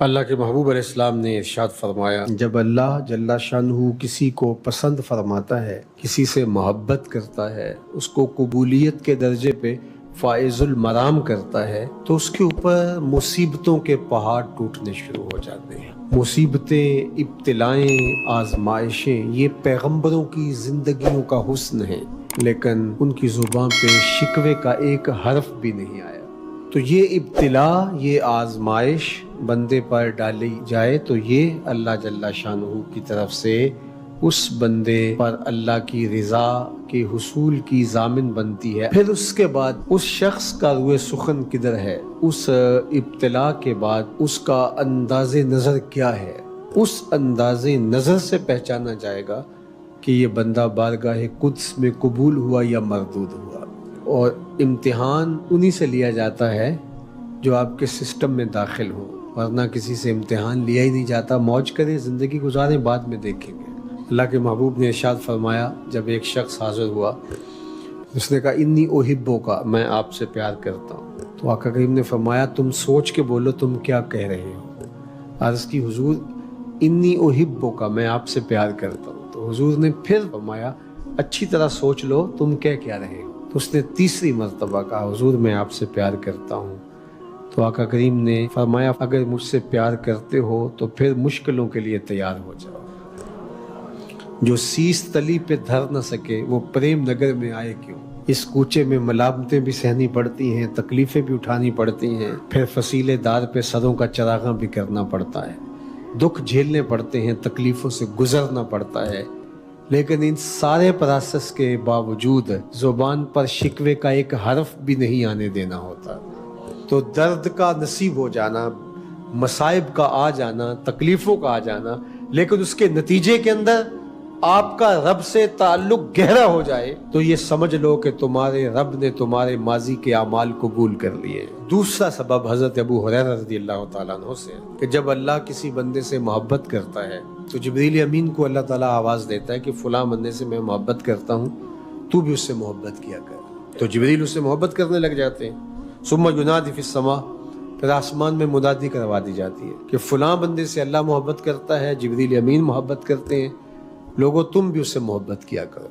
اللہ کے محبوب علیہ السلام نے ارشاد فرمایا، جب اللہ جل شانہ کسی کو پسند فرماتا ہے، کسی سے محبت کرتا ہے، اس کو قبولیت کے درجے پہ فائز المرام کرتا ہے، تو اس کے اوپر مصیبتوں کے پہاڑ ٹوٹنے شروع ہو جاتے ہیں۔ مصیبتیں، ابتلائیں، آزمائشیں یہ پیغمبروں کی زندگیوں کا حسن ہے، لیکن ان کی زبان پہ شکوے کا ایک حرف بھی نہیں آیا۔ تو یہ ابتلا، یہ آزمائش بندے پر ڈالی جائے تو یہ اللہ جل شانہ کی طرف سے اس بندے پر اللہ کی رضا کے حصول کی ضامن بنتی ہے۔ پھر اس کے بعد اس شخص کا روئے سخن کدھر ہے، اس ابتلا کے بعد اس کا انداز نظر کیا ہے، اس انداز نظر سے پہچانا جائے گا کہ یہ بندہ بارگاہ قدس میں قبول ہوا یا مردود ہوا۔ اور امتحان انہی سے لیا جاتا ہے جو آپ کے سسٹم میں داخل ہو، ورنہ کسی سے امتحان لیا ہی نہیں جاتا۔ موج کریں، زندگی گزاریں، بعد میں دیکھیں گے۔ اللہ کے محبوب نے ارشاد فرمایا، جب ایک شخص حاضر ہوا، اس نے کہا انی احبو کا، میں آپ سے پیار کرتا ہوں۔ تو آقا کریم نے فرمایا تم سوچ کے بولو تم کیا کہہ رہے ہو۔ عرض کی حضور انی احبو کا، میں آپ سے پیار کرتا ہوں۔ تو حضور نے پھر فرمایا اچھی طرح سوچ لو تم کہہ کیا رہے ہو۔ تو اس نے تیسری مرتبہ کہا حضور میں آپ سے پیار کرتا ہوں۔ تو آقا کریم نے فرمایا اگر مجھ سے پیار کرتے ہو تو پھر مشکلوں کے لیے تیار ہو جاؤ۔ جو سیس تلی پہ دھر نہ سکے وہ پریم نگر میں آئے کیوں۔ اس کوچے میں ملامتیں بھی سہنی پڑتی ہیں، تکلیفیں بھی اٹھانی پڑتی ہیں، پھر فصیلے دار پہ سروں کا چراغاں بھی کرنا پڑتا ہے، دکھ جھیلنے پڑتے ہیں، تکلیفوں سے گزرنا پڑتا ہے، لیکن ان سارے پروسیس کے باوجود زبان پر شکوے کا ایک حرف بھی نہیں آنے دینا ہوتا۔ تو درد کا نصیب ہو جانا، مصائب کا آ جانا، تکلیفوں کا آ جانا، لیکن اس کے نتیجے کے اندر آپ کا رب سے تعلق گہرا ہو جائے تو یہ سمجھ لو کہ تمہارے رب نے تمہارے ماضی کے اعمال قبول کر لیے۔ دوسرا سبب حضرت ابو ہریرہ رضی اللہ تعالیٰ عنہ سے کہ جب اللہ کسی بندے سے محبت کرتا ہے تو جبریل امین کو اللہ تعالیٰ آواز دیتا ہے کہ فلاں بندے سے میں محبت کرتا ہوں، تو بھی اس سے محبت کیا کر۔ تو جبریل اس سے محبت کرنے لگ جاتے ہیں۔ ثم ینادی فی السماء، پھر آسمان میں منادی کروا دی جاتی ہے کہ فلاں بندے سے اللہ محبت کرتا ہے، جبریل امین محبت کرتے ہیں، لوگوں تم بھی اس سے محبت کیا کرو۔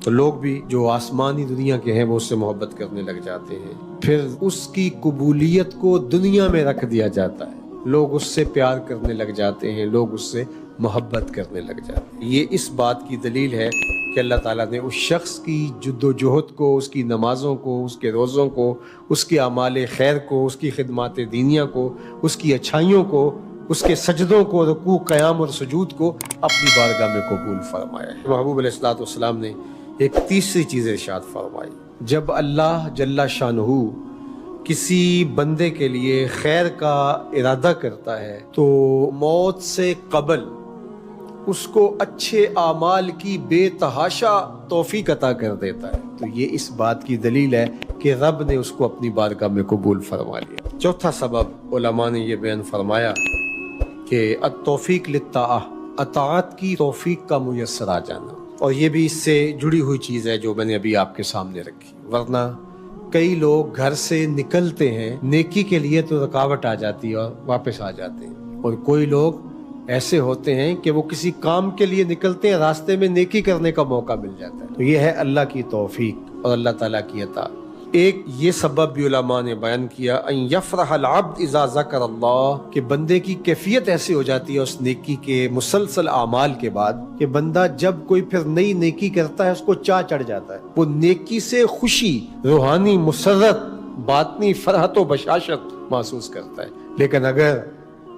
تو لوگ بھی جو آسمانی دنیا کے ہیں وہ اس سے محبت کرنے لگ جاتے ہیں۔ پھر اس کی قبولیت کو دنیا میں رکھ دیا جاتا ہے، لوگ اس سے پیار کرنے لگ جاتے ہیں، لوگ اس سے محبت کرنے لگ جاتے ہیں۔ یہ اس بات کی دلیل ہے کہ اللہ تعالیٰ نے اس شخص کی جد و جہد کو، اس کی نمازوں کو، اس کے روزوں کو، اس کے اعمال خیر کو، اس کی خدمات دینیہ کو، اس کی اچھائیوں کو، اس کے سجدوں کو، رکوع، قیام اور سجود کو اپنی بارگاہ میں قبول فرمایا ہے۔ محبوب علیہ السلام نے ایک تیسری چیز ارشاد فرمائی، جب اللہ جل شانہ کسی بندے کے لیے خیر کا ارادہ کرتا ہے تو موت سے قبل اس کو اچھے اعمال کی بے تحاشا توفیق عطا کر دیتا ہے۔ تو یہ اس بات کی دلیل ہے کہ رب نے اس کو اپنی بارگاہ میں قبول فرما لیا۔ چوتھا سبب علماء نے یہ بیان فرمایا کہ التوفیق للطاعہ، اطاعت کی توفیق کا میسر آ جانا، اور یہ بھی اس سے جڑی ہوئی چیز ہے جو میں نے ابھی آپ کے سامنے رکھی۔ ورنہ کئی لوگ گھر سے نکلتے ہیں نیکی کے لیے تو رکاوٹ آ جاتی ہے اور واپس آ جاتے ہیں، اور کوئی لوگ ایسے ہوتے ہیں کہ وہ کسی کام کے لیے نکلتے ہیں، راستے میں نیکی کرنے کا موقع مل جاتا ہے۔ تو یہ ہے اللہ کی توفیق اور اللہ تعالیٰ کی عطا۔ ایک یہ سبب بھی علماء نے بیان کیا، ان یفرح العبد اذا ذکر اللہ، کہ بندے کی کیفیت ایسی ہو جاتی ہے اس نیکی کے مسلسل اعمال کے بعد کہ بندہ جب کوئی پھر نئی نیکی کرتا ہے اس کو چاہ چڑھ جاتا ہے، وہ نیکی سے خوشی، روحانی مسرت، باطنی فرحت و بشاشت محسوس کرتا ہے۔ لیکن اگر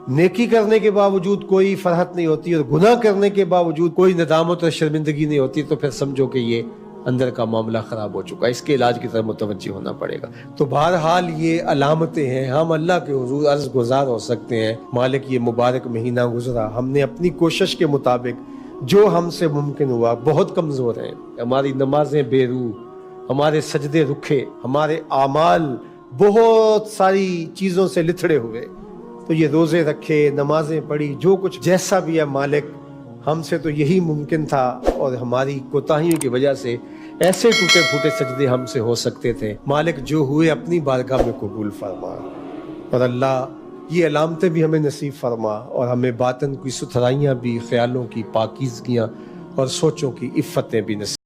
نیکی کرنے کے باوجود کوئی فرحت نہیں ہوتی اور گناہ کرنے کے باوجود کوئی ندامت اور شرمندگی نہیں ہوتی تو پھر سمجھو کہ یہ اندر کا معاملہ خراب ہو چکا ہے، اس کے علاج کی طرف متوجہ ہونا پڑے گا۔ تو بہرحال یہ علامتیں ہیں، ہم اللہ کے حضور عرض گزار ہو سکتے ہیں، مالک یہ مبارک مہینہ گزرا، ہم نے اپنی کوشش کے مطابق جو ہم سے ممکن ہوا، بہت کمزور ہیں، ہماری نمازیں بے روح، ہمارے سجدے رکھے، ہمارے اعمال بہت ساری چیزوں سے لتھڑے ہوئے، تو یہ روزے رکھے، نمازیں پڑھی، جو کچھ جیسا بھی ہے مالک ہم سے تو یہی ممکن تھا، اور ہماری کوتاہیوں کی وجہ سے ایسے ٹوٹے پھوٹے سجدے ہم سے ہو سکتے تھے، مالک جو ہوئے اپنی بارگاہ میں قبول فرما۔ اور اللہ یہ علامتیں بھی ہمیں نصیب فرما اور ہمیں باطن کی ستھرائیاں بھی، خیالوں کی پاکیزگیاں اور سوچوں کی عفتیں بھی نصیب